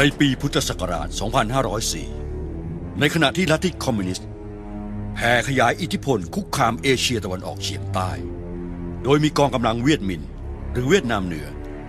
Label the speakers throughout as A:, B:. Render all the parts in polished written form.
A: ในปีพุทธศักราช 2504 ในขณะที่ลัทธิคอมมิวนิสต์แผ่ขยายอิทธิพลคุกคามเอเชียตะวันออกเฉียงใต้ โดยมีกองกำลังเวียดมินหรือเวียดนามเหนือ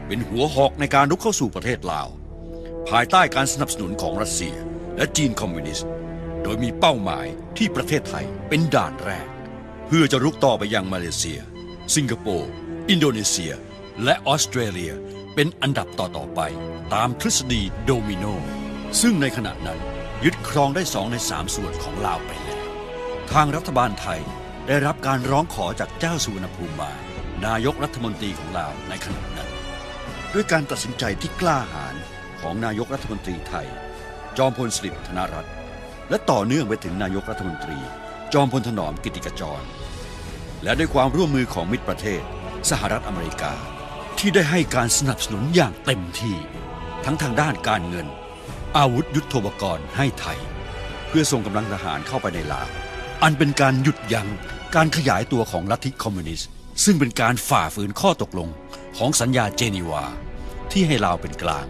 A: เป็นหัวหอกในการรุกเข้าสู่ประเทศลาวภายใต้การสนับสนุนของรัสเซียและจีนคอมมิวนิสต์โดยมีเป้าหมายที่ประเทศไทยเป็นด่านแรกเพื่อจะรุกต่อไปยังมาเลเซียสิงคโปร์อินโดนีเซียและออสเตรเลียเป็นอันดับต่อไปตามทฤษฎีโดมิโนซึ่งในขณะนั้นยึดครองได้2 ใน 3 ส่วนของลาวไปแล้วทางรัฐบาลไทยได้รับการร้องขอจากเจ้าสุวรรณภูมิมานายกรัฐมนตรีของลาวในขณะนั้นด้วยการตัดสินใจที่กล้าหาญของนายกรัฐมนตรีไทยจอมพลสฤษดิ์ธนรัตน์และต่อเนื่องไปถึงนายกรัฐมนตรีจอมพลถนอมกิติขจรและด้วยความร่วมมือของมิตรประเทศสหรัฐอเมริกาที่ได้ให้การสนับสนุนอย่างเต็มที่ทั้งทางด้านการเงินอาวุธยุทโธปกรณ์ให้ไทยเพื่อส่งกำลังทหารเข้าไปในลาวอันเป็นการหยุดยั้งการขยายตัวของลัทธิคอมมิวนิสต์ซึ่งเป็นการฝ่าฝืนข้อตกลงของสัญญาเจนีวาที่ให้ลาวเป็นกลาง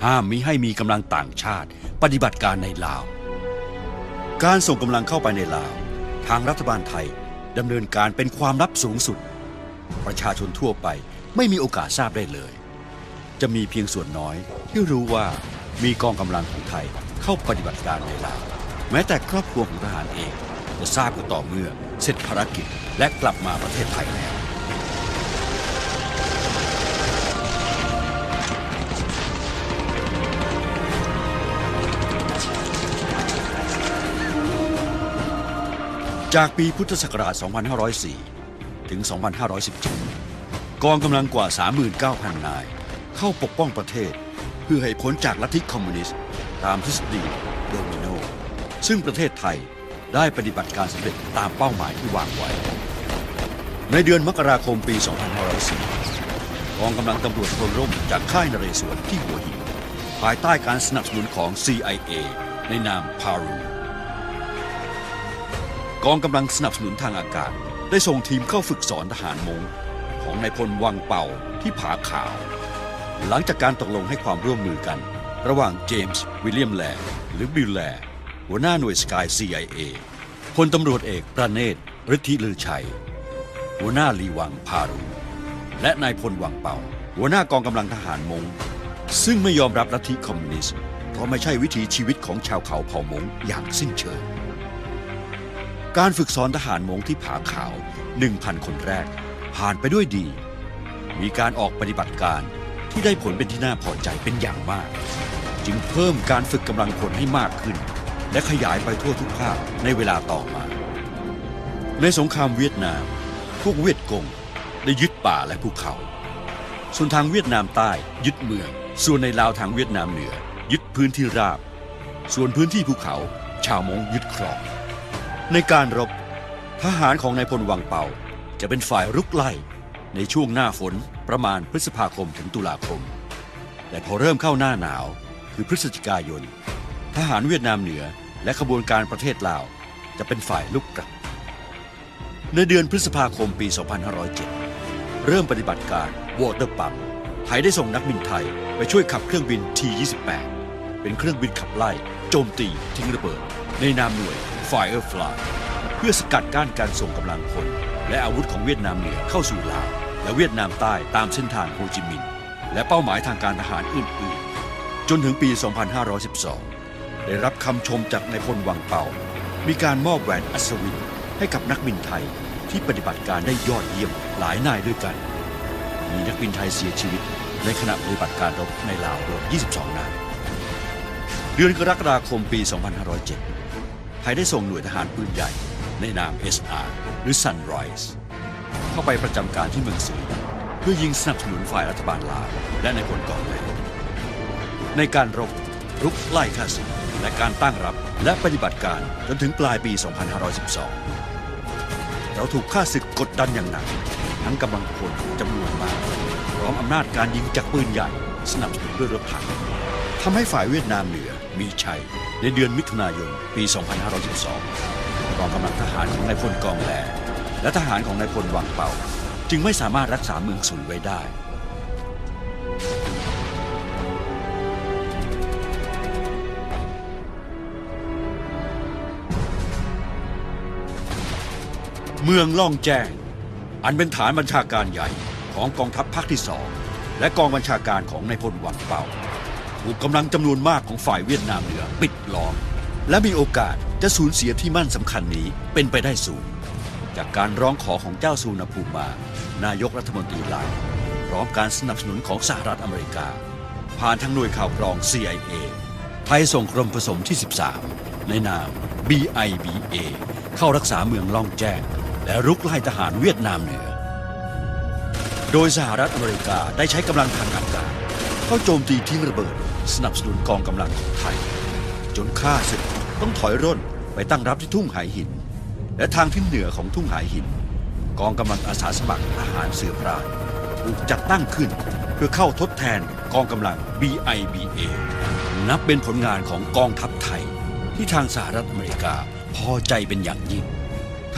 A: ห้ามมิให้มีกำลังต่างชาติปฏิบัติการในลาวการส่งกำลังเข้าไปในลาวทางรัฐบาลไทยดำเนินการเป็นความลับสูงสุดประชาชนทั่วไปไม่มีโอกาสทราบได้เลยจะมีเพียงส่วนน้อยที่รู้ว่ามีกองกำลังของไทยเข้าปฏิบัติการในลาวแม้แต่ครอบครัวของทหารเองจะทราบก็ต่อเมื่อเสร็จภารกิจและกลับมาประเทศไทยแล้วจากปีพุทธศักราช 2504 ถึง 2517 กองกำลังกว่า 39,000 นายเข้าปกป้องประเทศเพื่อให้พ้นจากลัทธิคอมมิวนิสต์ตามทฤษฎีโดมิโนซึ่งประเทศไทยได้ปฏิบัติการสำเร็จตามเป้าหมายที่วางไว้ในเดือนมกราคมปี 2504 กองกำลังตำรวจพลร่มจากค่ายนเรศวรที่หัวหินภายใต้การสนับสนุนของ CIA ในนามพารูกองกำลังสนับสนุนทางอากาศได้ส่งทีมเข้าฝึกสอนทหารม้งของนายพลวังเป่าที่ผาขาวหลังจากการตกลงให้ความร่วมมือกันระหว่างเจมส์วิลเลียมแลร์หรือบิลแลร์หัวหน้าหน่วยสกาย CIA พลตำรวจเอกประเนศฤทธิลือชัยหัวหน้าลีวังพารูและนายพลวังเป่าหัวหน้ากองกำลังทหารม้งซึ่งไม่ยอมรับลัทธิคอมมิวนิสต์เพราะไม่ใช่วิถีชีวิตของชาวเขาเผ่าม้งอย่างสิ้นเชิงการฝึกสอนทหารม้งที่ผาขาว 1,000 คนแรกผ่านไปด้วยดีมีการออกปฏิบัติการที่ได้ผลเป็นที่น่าพอใจเป็นอย่างมากจึงเพิ่มการฝึกกำลังพลให้มากขึ้นและขยายไปทั่วทุกภาคในเวลาต่อมาในสงครามเวียดนามพวกเวียดกงได้ยึดป่าและภูเขาส่วนทางเวียดนามใต้ยึดเมืองส่วนในลาวทางเวียดนามเหนือยึดพื้นที่ราบส่วนพื้นที่ภูเขาชาวม้งยึดครองในการรบทหารของนายพลวังเป่าจะเป็นฝ่ายรุกไล่ในช่วงหน้าฝนประมาณพฤษภาคมถึงตุลาคมแต่พอเริ่มเข้าหน้าหนาวคือพฤศจิกายนทหารเวียดนามเหนือและขบวนการประเทศลาวจะเป็นฝ่ายลุกกลับในเดือนพฤษภาคมปี 2507 เริ่มปฏิบัติการวอเตอร์ปั๊มไทยได้ส่งนักบินไทยไปช่วยขับเครื่องบิน T-28 เป็นเครื่องบินขับไล่โจมตีทิ้งระเบิดในนามหน่วย Firefly เพื่อสกัดกั้นการส่งกำลังพลและอาวุธของเวียดนามเหนือเข้าสู่ลาวและเวียดนามใต้ตามเส้นทางโฮจิมินห์และเป้าหมายทางการทหารอื่นๆจนถึงปี 2512 ได้รับคำชมจากนายพลวังเป่ามีการมอบแหวนอัศวินให้กับนักบินไทยที่ปฏิบัติการได้ยอดเยี่ยมหลายนายด้วยกันมีนักบินไทยเสียชีวิตในขณะปฏิบัติการรบในลาวรวม 22 นายเดือนกรกฎาคมปี 2507 ไทยได้ส่งหน่วยทหารปืนใหญ่ในนาม SR หรือ Sunrise เข้าไปประจำการที่เมืองศรีเพื่อยิงสนับสนุนฝ่ายรัฐบาลลาวและนายพลกองแลในการรบรุกไล่ฆ่าศึกและการตั้งรับและปฏิบัติการจนถึงปลายปี 2512 เราถูกฆ่าศึกกดดันอย่างหนักทั้งกำลังพลจำนวนมากพร้อมอำนาจการยิงจากปืนใหญ่สนับสนุนด้วยรถถังทำให้ฝ่ายเวียดนามเหนือมีชัยในเดือนมิถุนายนปี 2512 กองกำลังทหารของนายพลกองแลและทหารของนายพลวังเป่าจึงไม่สามารถรักษาเมืองสุยไว้ได้ เมืองล่องแจ้งอันเป็นฐานบัญชาการใหญ่ของกองทัพภาคที่2และกองบัญชาการของนายพลวังเป่าถูกกำลังจำนวนมากของฝ่ายเวียดนามเหนือปิดล้อมและมีโอกาสจะสูญเสียที่มั่นสำคัญนี้เป็นไปได้สูงจากการร้องขอของเจ้าซูนาภูมานายกรัฐมนตรีลาวพร้อมการสนับสนุนของสหรัฐอเมริกาผ่านทางหน่วยข่าวกรอง CIA ไทยส่งกรมผสมที่13ในนาม BIBA เข้ารักษาเมืองล่องแจ้งและรุกไล่ทหารเวียดนามเหนือโดยสหรัฐอเมริกาได้ใช้กำลังทางอากาศเข้าโจมตีทิ้งระเบิดสนับสนุนกองกำลังของไทยจนข้าศึกต้องถอยร่นไปตั้งรับที่ทุ่งหายหินและทางทิศเหนือของทุ่งหายหินกองกำลังอาสาสมัครทหารเสือพรานถูกจัดตั้งขึ้นเพื่อเข้าทดแทนกองกำลัง BIBA นับเป็นผลงานของกองทัพไทยที่ทางสหรัฐอเมริกาพอใจเป็นอย่างยิ่ง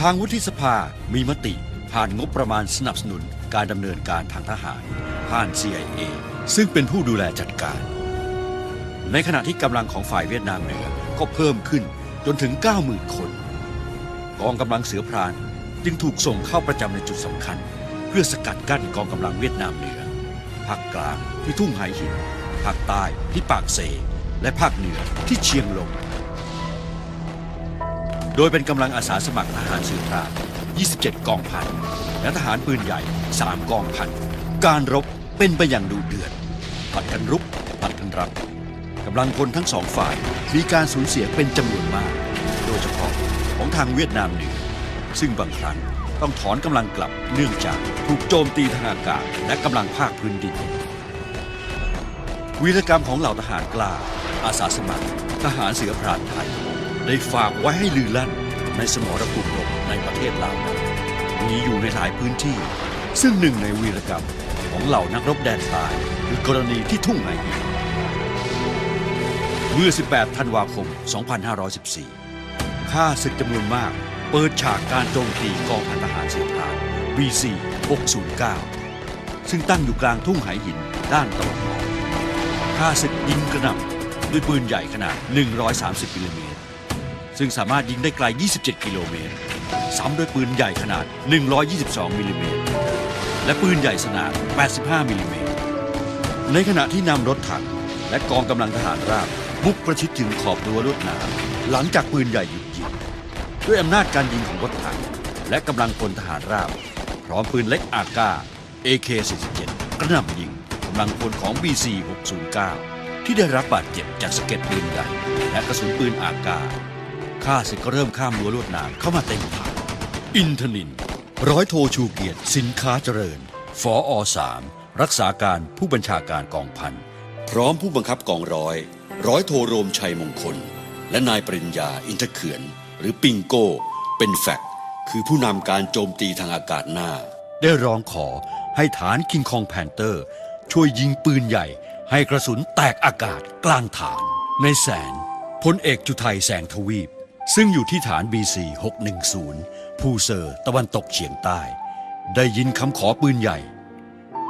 A: ทางวุฒิสภามีมติผ่านงบประมาณสนับสนุนการดำเนินการทางทหารผ่าน CIA ซึ่งเป็นผู้ดูแลจัดการในขณะที่กำลังของฝ่ายเวียดนามเหนือก็เพิ่มขึ้นจนถึง 90,000 คนกองกำลังเสือพรานจึงถูกส่งเข้าประจำในจุดสำคัญเพื่อสกัดกั้นกองกำลังเวียดนามเหนือภาคกลางที่ทุ่งหายหินภาคใต้ที่ปากเซและภาคเหนือที่เชียงลงโดยเป็นกำลังอาสาสมัครทหารเสือพราน27 กองพันและทหารปืนใหญ่3 กองพันการรบเป็นไปอย่างดุเดือดผัดกันรุกผัดกันรับกำลังพลทั้งสองฝ่ายมีการสูญเสียเป็นจำนวนมากโดยเฉพาะของทางเวียดนามเหนือซึ่งบางครั้งต้องถอนกำลังกลับเนื่องจากถูกโจมตีทางอากาศและกำลังภาคพื้นดินวีรกรรมของเหล่าทหารกล้าอาสาสมัครทหารเสือพรานไทยได้ฝากไว้ให้ลือลั่นในสมรภูมิรบในประเทศลาวมีอยู่ในหลายพื้นที่ซึ่งหนึ่งในวีรกรรมของเหล่านักรบแดนใต้คือกรณีที่ทุ่งหายหินเมื่อ 18 ธันวาคม 2514 ข้าศึกจำนวนมากเปิดฉากการโจมตีกองพันทหารเสือพราน BC 609ซึ่งตั้งอยู่กลางทุ่งหายหินด้านตะวันออกข้าศึกยิงกระหน่ำด้วยปืนใหญ่ขนาด 130 มิลลิเมตรซึ่งสามารถยิงได้ไกล 27 กิโลเมตรซ้ำด้วยปืนใหญ่ขนาด 122 มิลลิเมตรและปืนใหญ่ขนาด 85 มิลลิเมตรในขณะที่นำรถถังและกองกำลังทหารราบบุกประชิดถึงขอบรั้วลวดหนามหลังจากปืนใหญ่หยุดยิงด้วยอำนาจการยิงของรถถังและกำลังพลทหารราบพร้อมปืนเล็กอากา AK-47 กระหน่ำยิงกำลังพลของ BC 609ที่ได้รับบาดเจ็บจากสะเก็ดปืนใหญ่และกระสุนปืนอากาข้าศึกก็เริ่มข้ามรั้วลวดหนามเข้ามาเต็มฐานอินทนินร้อยโทชูเกียรติสินค้าเจริญฝอ3รักษาการผู้บัญชาการกองพันพร้อมผู้บังคับกองร้อยโทโรมชัยมงคลและนายปริญญาอินทเขื่อนหรือปิงโก้เป็นแฟกคือผู้นำการโจมตีทางอากาศหน้าได้ร้องขอให้ฐานคิงคองแพนเตอร์ช่วยยิงปืนใหญ่ให้กระสุนแตกอากาศกลางฐานในแสนพลเอกจุทัยแสงทวีปซึ่งอยู่ที่ฐาน BC 610ภูเซอร์ตะวันตกเฉียงใต้ได้ยินคำขอปืนใหญ่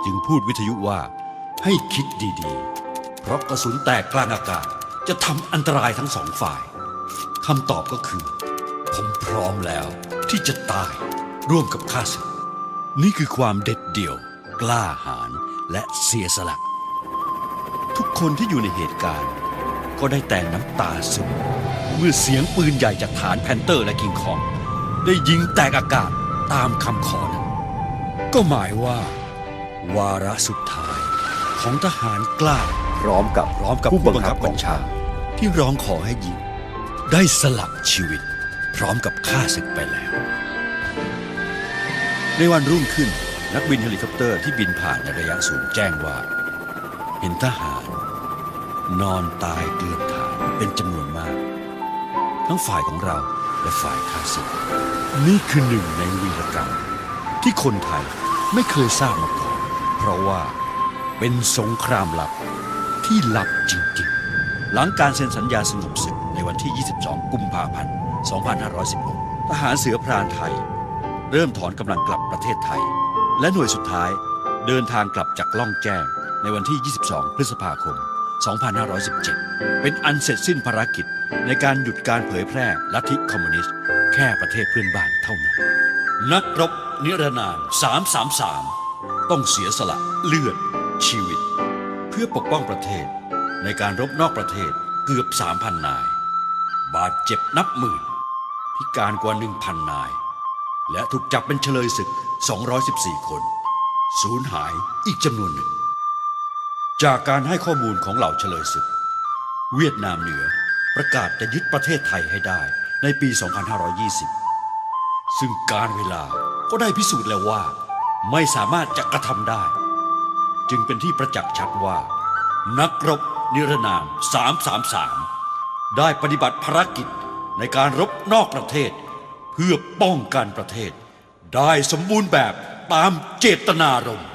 A: จึงพูดวิทยุว่าให้คิดดีๆเพราะกระสุนแตกกลางอากาศจะทำอันตรายทั้งสองฝ่ายคำตอบก็คือผมพร้อมแล้วที่จะตายร่วมกับข้าศึกนี่คือความเด็ดเดี่ยวกล้าหาญและเสียสละทุกคนที่อยู่ในเหตุการณ์ก็ได้แต่น้ำตาซึมเมื่อเสียงปืนใหญ่จากฐานแพนเตอร์และคิงคองได้ยิงแตกอากาศตามคำขอนั้นก็หมายว่าวาระสุดท้ายของทหารกล้าพร้อมกับผู้บังคับบัญชาที่ร้องขอให้ยิงได้สละชีวิตพร้อมกับข้าศึกไปแล้วในวันรุ่งขึ้นนักบินเฮลิคอปเตอร์ที่บินผ่านในระยะสูงแจ้งว่าเห็นทหารนอนตายเกลื่อนฐานเป็นจำนวนมากทั้งฝ่ายของเราและฝ่ายข้าศึกนี่คือหนึ่งในวีรกรรมที่คนไทยไม่เคยทราบมาก่อนเพราะว่าเป็นสงครามลับที่ลับจริงๆหลังการเซ็นสัญญาสงบศึกในวันที่ 22 กุมภาพันธ์ 2516 ทหารเสือพรานไทยเริ่มถอนกำลังกลับประเทศไทยและหน่วยสุดท้ายเดินทางกลับจากล่องแจ้งในวันที่ 22 พฤษภาคม 2517 เป็นอันเสร็จสิ้นภารกิจในการหยุดการเผยแพร่ลัทธิคอมมิวนิสต์แค่ประเทศเพื่อนบ้านเท่านั้น นักรบนิรนาม333ต้องเสียสละเลือดชีวิต เพื่อปกป้องประเทศในการรบนอกประเทศเกือบ 3,000 นาย บาดเจ็บนับหมื่น พิการกว่า 1,000 นาย และถูกจับเป็นเฉลยศึก 214 คน สูญหายอีกจำนวนหนึ่ง จากการให้ข้อมูลของเหล่าเฉลยศึก เวียดนามเหนือประกาศจะยึดประเทศไทยให้ได้ในปี 2520 ซึ่งการเวลาก็ได้พิสูจน์แล้วว่าไม่สามารถจะกระทำได้ จึงเป็นที่ประจักษ์ชัดว่า นักรบนิรนาม333ได้ปฏิบัติภารกิจในการรบนอกประเทศเพื่อป้องกันประเทศได้สมบูรณ์แบบตามเจตนารมณ์